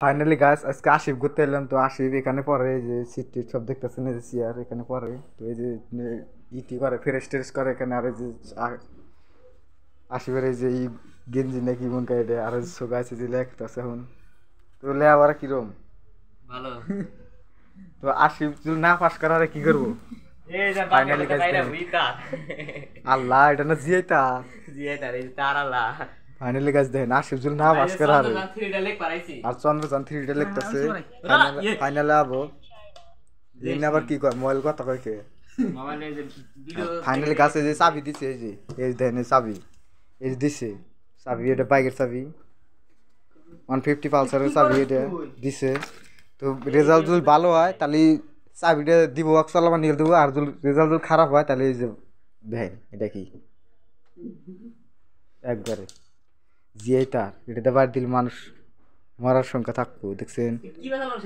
Finally গাছ আজকে আশিফ ঘুরতে এলাম। তো আশিফ এখানে পরে এই যে সিট টিট সব দেখতেছেন, এই যে চেয়ার এখানে পরে। তো এই যে ইটি করে ফ্রেশ ট্রেশ করে এখানে। আর এই যে আশিফের এই যে গেঞ্জি নাকি মন কাইডে আর সোগা আছে যে লেখতেছে এখন। তো লে আবার কিরম ভালো। তো আশিফ যদি না পাস করারে কি করবো? এই যে ফাইনালি গাছ বাইরে উইতা আল্লাহ এটা না জিয়াইতা। জিয়ে তারে তারালা ফাইনালি গাছ দেখেন আশিফ যদি না পাস করারে থ্রিটা লেখ পারাইছি। আর চন্দ্রচান থ্রিটা লিখতেছে। ফাইনালে আবো দিন আবার কি কয় মোবাইল কথা কয় কে মোবাইলে যে ভিডিও ফাইনালি গাছে যে চাবি দিছে, এই যে এই দেন চাবি এই যে দিছে চাবি, এটা বাইকের চাবি 150 পালসারের চাবি এটা দিছে। তো রেজাল্ট যদি ভালো হয় তাহলে চাবিটা দিব চালাবার নিয়ে দেবো, আর যদি রেজাল্ট যদি খারাপ হয় তাহলে এই যে দেখেন এটা কি একবারে জিয়াই তার এটাতে বাদ দিলে মানুষ মরার সংখ্যা থাকবো দেখছেন। কি কথা বলছ